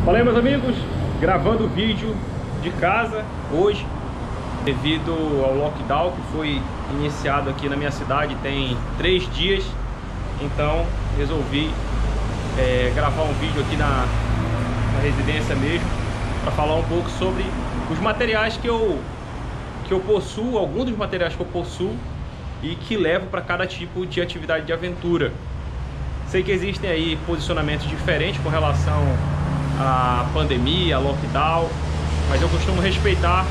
Fala aí, meus amigos, gravando o vídeo de casa hoje, devido ao lockdown que foi iniciado aqui na minha cidade tem 3 dias. Então resolvi gravar um vídeo aqui na residência mesmo, para falar um pouco sobre os materiais que eu possuo, alguns dos materiais que eu possuo e que levo para cada tipo de atividade de aventura. Sei que existem aí posicionamentos diferentes com relação à pandemia, a lockdown, mas eu costumo respeitar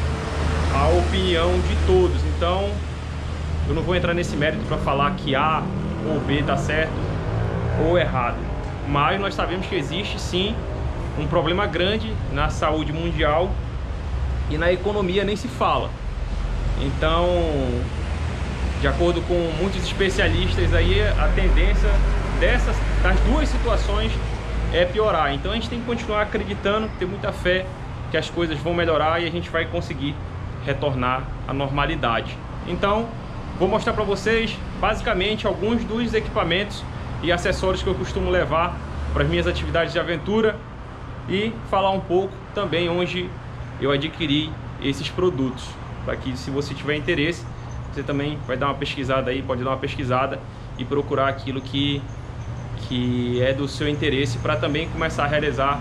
a opinião de todos. Então eu não vou entrar nesse mérito para falar que A ou B está certo ou errado, mas nós sabemos que existe sim um problema grande na saúde mundial e na economia nem se fala. Então, de acordo com muitos especialistas aí, a tendência das duas situações é piorar. Então a gente tem que continuar acreditando, ter muita fé que as coisas vão melhorar e a gente vai conseguir retornar à normalidade. Então vou mostrar para vocês basicamente alguns dos equipamentos e acessórios que eu costumo levar para as minhas atividades de aventura e falar um pouco também onde eu adquiri esses produtos, para que, se você tiver interesse, você também vai dar uma pesquisada aí, pode dar uma pesquisada e procurar aquilo que é do seu interesse, para também começar a realizar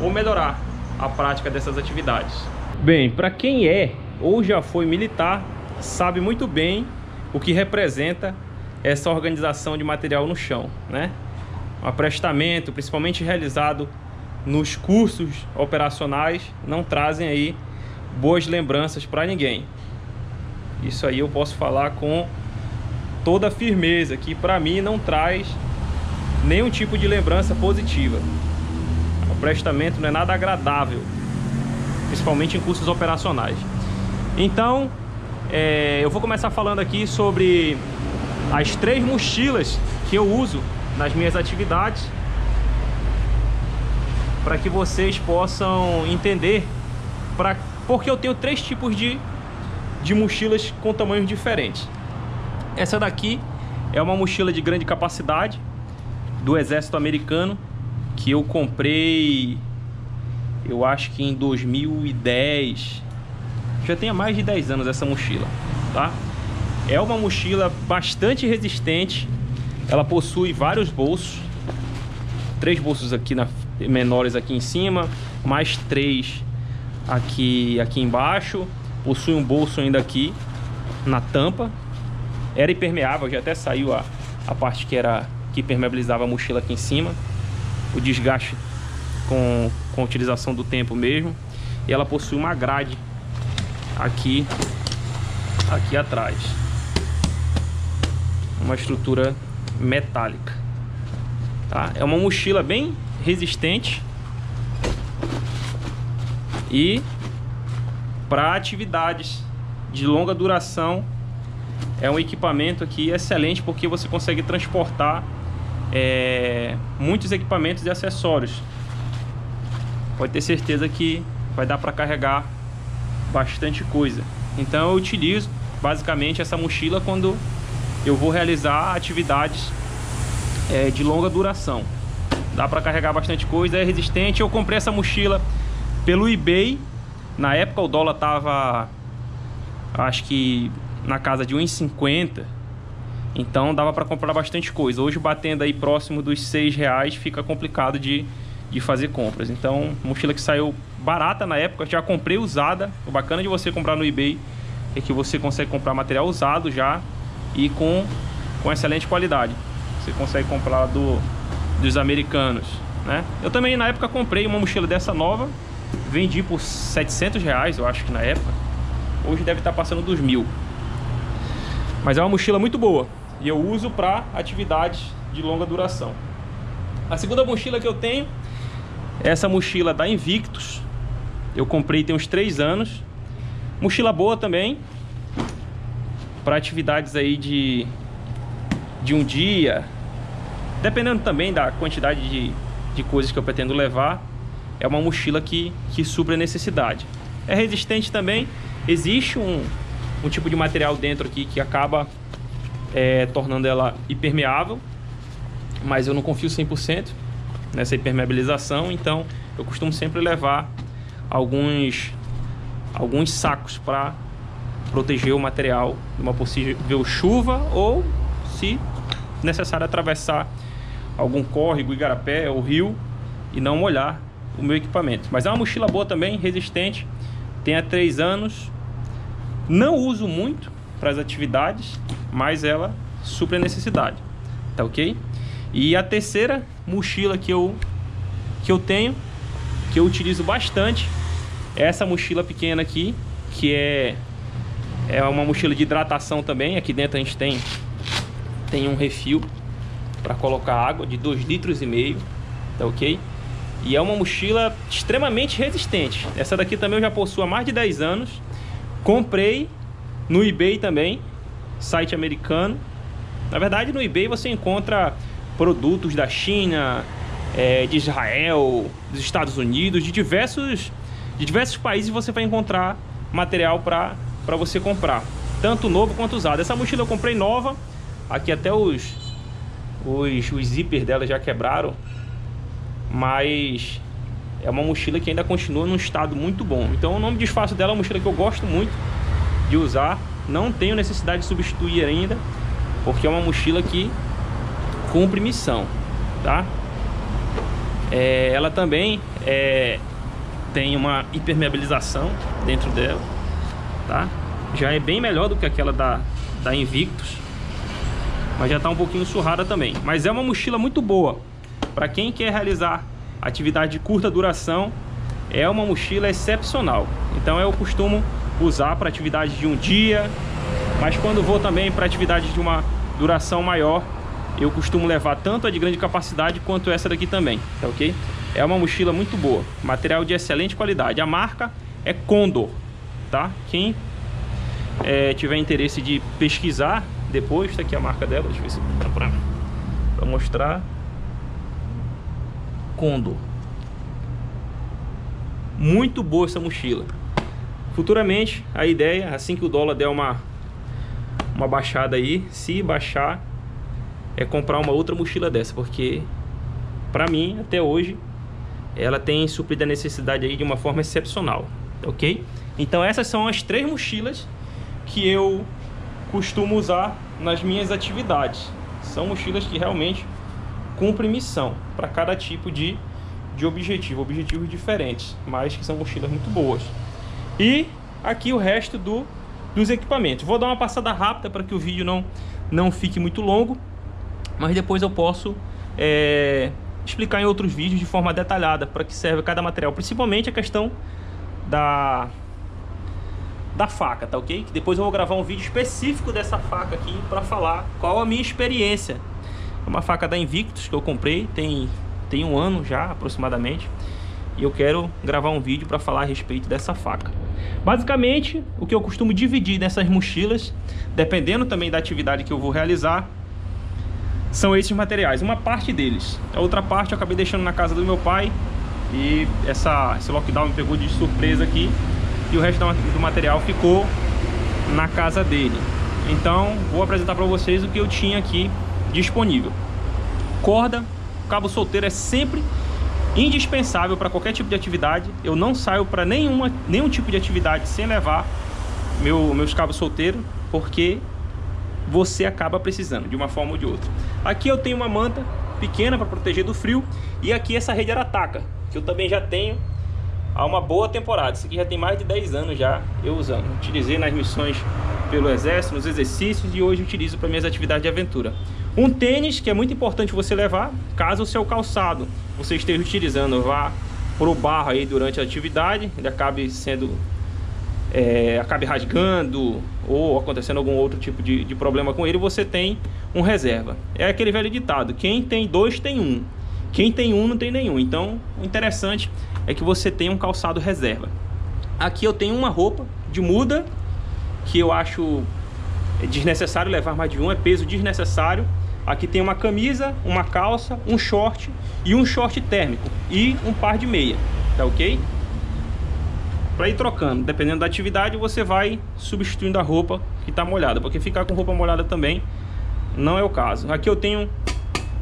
ou melhorar a prática dessas atividades. Bem, para quem é ou já foi militar, sabe muito bem o que representa essa organização de material no chão, né? Um aprestamento, principalmente realizado nos cursos operacionais, não trazem aí boas lembranças para ninguém. Isso aí eu posso falar com toda firmeza, que para mim não traz nenhum tipo de lembrança positiva. O aprestamento não é nada agradável, principalmente em cursos operacionais. Então eu vou começar falando aqui sobre as 3 mochilas que eu uso nas minhas atividades, para que vocês possam entender porque eu tenho 3 tipos de mochilas com tamanhos diferentes. Essa daqui é uma mochila de grande capacidade do exército americano, que eu comprei, eu acho que em 2010. Já tem há mais de 10 anos essa mochila, tá? É uma mochila bastante resistente. Ela possui vários bolsos, 3 bolsos aqui menores aqui em cima, mais 3 aqui embaixo. Possui um bolso ainda aqui na tampa. Era impermeável, já até saiu a parte que impermeabilizava a mochila aqui em cima. O desgaste com a utilização do tempo mesmo. E ela possui uma grade aqui atrás, uma estrutura metálica, tá? É uma mochila bem resistente e para atividades de longa duração é um equipamento aqui excelente, porque você consegue transportar muitos equipamentos e acessórios. Pode ter certeza que vai dar para carregar bastante coisa. Então eu utilizo basicamente essa mochila quando eu vou realizar atividades de longa duração. Dá para carregar bastante coisa, é resistente. Eu comprei essa mochila pelo eBay. Na época o dólar tava, acho que na casa de 1,50, então dava para comprar bastante coisa. Hoje, batendo aí próximo dos R$6, fica complicado de fazer compras. Então, mochila que saiu barata na época, já comprei usada. O bacana de você comprar no eBay é que você consegue comprar material usado já e com excelente qualidade. Você consegue comprar dos americanos, né? Eu também na época comprei uma mochila dessa nova, vendi por R$700, eu acho que na época. Hoje deve estar passando dos 1.000. Mas é uma mochila muito boa e eu uso para atividades de longa duração. A segunda mochila que eu tenho é essa mochila da Invictus. Eu comprei tem uns 3 anos. Mochila boa também para atividades aí de um dia, dependendo também da quantidade de coisas que eu pretendo levar. É uma mochila que supre a necessidade. É resistente também. Existe um tipo de material dentro aqui que acaba tornando ela impermeável, mas eu não confio 100% nessa impermeabilização, então eu costumo sempre levar alguns sacos para proteger o material de uma possível chuva, ou se necessário atravessar algum córrego, igarapé ou rio e não molhar o meu equipamento. Mas é uma mochila boa também, resistente, tem há 3 anos, não uso muito para as atividades, mas ela supre a necessidade, tá ok? E a terceira mochila que eu tenho, que eu utilizo bastante, é essa mochila pequena aqui, que é uma mochila de hidratação também. Aqui dentro a gente tem um refil para colocar água de 2,5 litros, tá ok? E é uma mochila extremamente resistente. Essa daqui também eu já possuo há mais de 10 anos. Comprei no eBay também, site americano. Na verdade, no eBay você encontra produtos da China, de Israel, dos Estados Unidos, de diversos países. Você vai encontrar material para você comprar, tanto novo quanto usado. Essa mochila eu comprei nova. Aqui até os zippers dela já quebraram, mas é uma mochila que ainda continua num estado muito bom. Então eu não me desfaço dela, é uma mochila que eu gosto muito de usar. Não tenho necessidade de substituir ainda, porque é uma mochila que cumpre missão, tá? Ela também tem uma impermeabilização dentro dela, tá? Já é bem melhor do que aquela da Invictus, mas já tá um pouquinho surrada também. Mas é uma mochila muito boa para quem quer realizar atividade de curta duração. É uma mochila excepcional. Então eu costumo usar para atividades de um dia, mas quando vou também para atividades de uma duração maior, eu costumo levar tanto a de grande capacidade quanto essa daqui também, tá ok? É uma mochila muito boa, material de excelente qualidade. A marca é Condor, tá? Quem tiver interesse de pesquisar depois, tá aqui a marca dela, deixa eu ver se dá pra mostrar. Condor. Muito boa essa mochila. Futuramente, a ideia, assim que o dólar der uma baixada aí, se baixar, é comprar uma outra mochila dessa, porque pra mim, até hoje, ela tem suprido a necessidade aí de uma forma excepcional, ok? Então essas são as 3 mochilas que eu costumo usar nas minhas atividades. São mochilas que realmente cumprem missão para cada tipo de objetivo, objetivos diferentes, mas que são mochilas muito boas. E aqui o resto dos equipamentos. Vou dar uma passada rápida para que o vídeo não fique muito longo, mas depois eu posso explicar em outros vídeos de forma detalhada para que serve cada material, principalmente a questão da faca, tá ok? Que depois eu vou gravar um vídeo específico dessa faca aqui para falar qual a minha experiência. É uma faca da Invictus que eu comprei tem 1 ano já aproximadamente, e eu quero gravar um vídeo para falar a respeito dessa faca. Basicamente, o que eu costumo dividir nessas mochilas, dependendo também da atividade que eu vou realizar, são esses materiais. Uma parte deles, a outra parte eu acabei deixando na casa do meu pai, e esse lockdown me pegou de surpresa aqui, e o resto do material ficou na casa dele. Então vou apresentar para vocês o que eu tinha aqui disponível. Corda, cabo solteiro é sempre indispensável para qualquer tipo de atividade. Eu não saio para nenhum tipo de atividade sem levar meus cabos solteiros, porque você acaba precisando de uma forma ou de outra. Aqui eu tenho uma manta pequena para proteger do frio, e aqui essa rede Arataca, que eu também já tenho há uma boa temporada. Isso aqui já tem mais de 10 anos já eu usando. Utilizei nas missões pelo exército, nos exercícios, e hoje utilizo para minhas atividades de aventura. Um tênis, que é muito importante você levar, caso o seu calçado você esteja utilizando vá pro barro aí durante a atividade, ele acabe rasgando ou acontecendo algum outro tipo de problema com ele, você tem um reserva. É aquele velho ditado: quem tem 2 tem 1, quem tem 1 não tem nenhum. Então o interessante é que você tenha um calçado reserva. Aqui eu tenho uma roupa de muda, que eu acho desnecessário levar mais de um, é peso desnecessário. Aqui tem uma camisa, uma calça, um short e um short térmico e um par de meia, tá ok? Para ir trocando, dependendo da atividade, você vai substituindo a roupa que está molhada, porque ficar com roupa molhada também não é o caso. Aqui eu tenho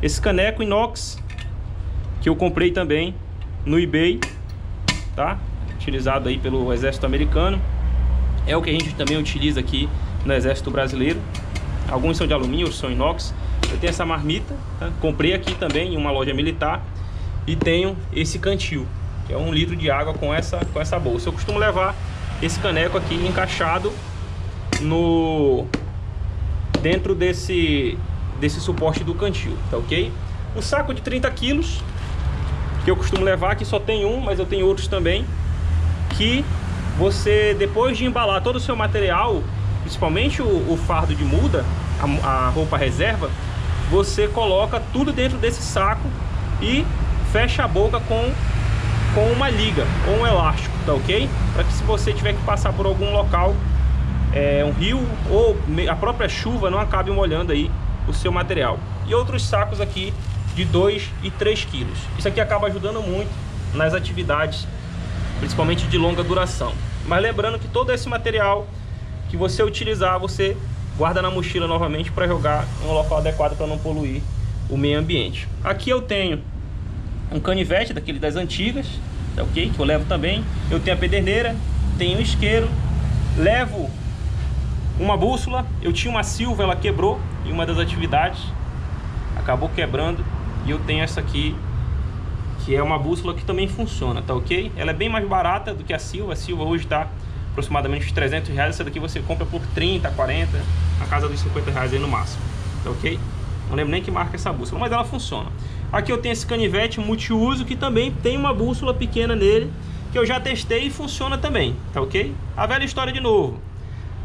esse caneco inox que eu comprei também no eBay. tá? Utilizado aí pelo exército americano. É o que a gente também utiliza aqui no exército brasileiro. Alguns são de alumínio, outros são inox. Eu tenho essa marmita, tá? Comprei aqui também em uma loja militar. E tenho esse cantil, que é 1 litro de água com essa bolsa. Eu costumo levar esse caneco aqui encaixado dentro desse suporte do cantil, tá ok? O saco de 30 quilos que eu costumo levar, aqui só tem um, mas eu tenho outros também, que você, depois de embalar todo o seu material, principalmente o fardo de muda, a roupa reserva, você coloca tudo dentro desse saco e fecha a boca com uma liga ou um elástico, tá ok? Para que, se você tiver que passar por algum local, um rio ou a própria chuva, não acabe molhando aí o seu material. E outros sacos aqui de 2 e 3 quilos. Isso aqui acaba ajudando muito nas atividades, principalmente de longa duração. Mas lembrando que todo esse material que você utilizar, você guarda na mochila novamente para jogar em um local adequado para não poluir o meio ambiente. Aqui eu tenho um canivete daquele das antigas, tá ok? Que eu levo também. Eu tenho a pederneira, tenho um isqueiro, levo uma bússola. Eu tinha uma Silva, ela quebrou em uma das atividades, acabou quebrando, e eu tenho essa aqui, que é uma bússola que também funciona, tá ok? Ela é bem mais barata do que a Silva. A Silva hoje está aproximadamente uns 300 reais. Essa daqui você compra por 30, 40, na casa dos 50 reais aí no máximo, tá ok? Não lembro nem que marca essa bússola, mas ela funciona. Aqui eu tenho esse canivete multiuso, que também tem uma bússola pequena nele, que eu já testei e funciona também, tá ok? A velha história de novo: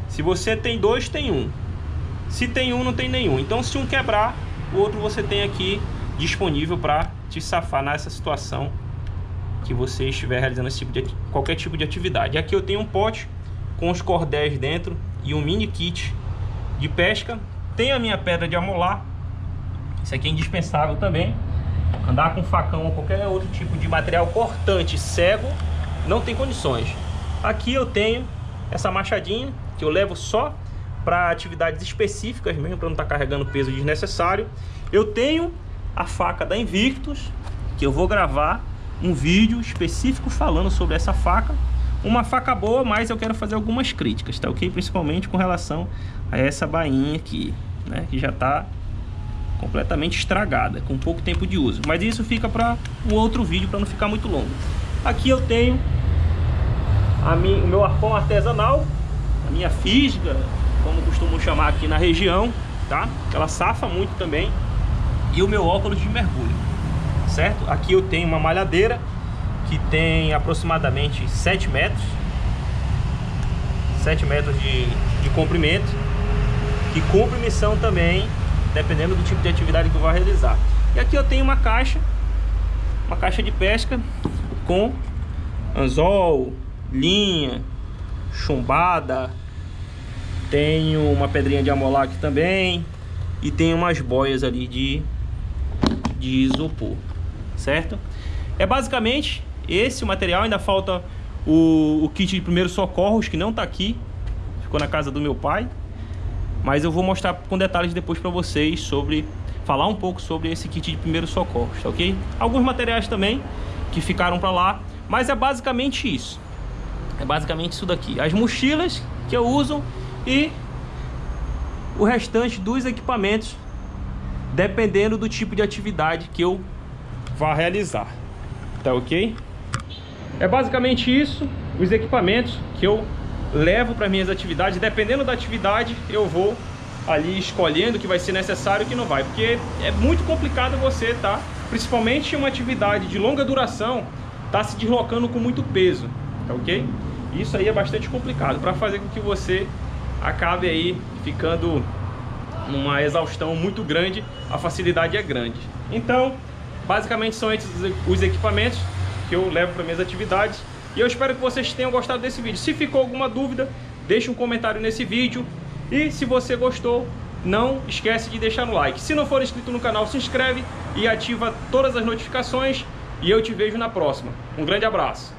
se você tem dois, tem um. Se tem um, não tem nenhum. Então, se um quebrar, o outro você tem aqui disponível para te safar nessa situação que você estiver realizando qualquer tipo de atividade. Aqui eu tenho um pote com os cordéis dentro e um mini kit de pesca. Tenho a minha pedra de amolar. Isso aqui é indispensável também. Andar com facão ou qualquer outro tipo de material cortante cego não tem condições. Aqui eu tenho essa machadinha, que eu levo só para atividades específicas mesmo, para não estar carregando peso desnecessário. Eu tenho a faca da Invictus, que eu vou gravar um vídeo específico falando sobre essa faca. Uma faca boa, mas eu quero fazer algumas críticas, tá ok? Principalmente com relação a essa bainha aqui, né, que já está completamente estragada, com pouco tempo de uso. Mas isso fica para um outro vídeo, para não ficar muito longo. Aqui eu tenho o meu arpão artesanal, a minha fisga, como costumo chamar aqui na região, tá? Ela safa muito também. E o meu óculos de mergulho, certo? Aqui eu tenho uma malhadeira que tem aproximadamente 7 metros. 7 metros de comprimento, que cumpre missão também, dependendo do tipo de atividade que eu vou realizar. E aqui eu tenho uma caixa de pesca com anzol, linha, chumbada. Tenho uma pedrinha de amolar aqui também, e tem umas boias ali de isopor, certo? É basicamente esse o material. Ainda falta o kit de primeiros socorros, que não tá aqui, ficou na casa do meu pai, mas eu vou mostrar com detalhes depois para vocês, falar um pouco sobre esse kit de primeiros socorros, tá ok? Alguns materiais também que ficaram para lá, mas é basicamente isso. É basicamente isso daqui. As mochilas que eu uso e o restante dos equipamentos, dependendo do tipo de atividade que eu vá realizar, tá ok? É basicamente isso, os equipamentos que eu levo para minhas atividades. Dependendo da atividade, eu vou ali escolhendo o que vai ser necessário e o que não vai, porque é muito complicado você, tá? Principalmente em uma atividade de longa duração, tá se deslocando com muito peso, tá ok? Isso aí é bastante complicado, para fazer com que você acabe aí ficando numa exaustão muito grande. A facilidade é grande. Então, basicamente são esses os equipamentos que eu levo para minhas atividades. E eu espero que vocês tenham gostado desse vídeo. Se ficou alguma dúvida, deixe um comentário nesse vídeo. E se você gostou, não esquece de deixar no like. Se não for inscrito no canal, se inscreve e ativa todas as notificações. E eu te vejo na próxima. Um grande abraço.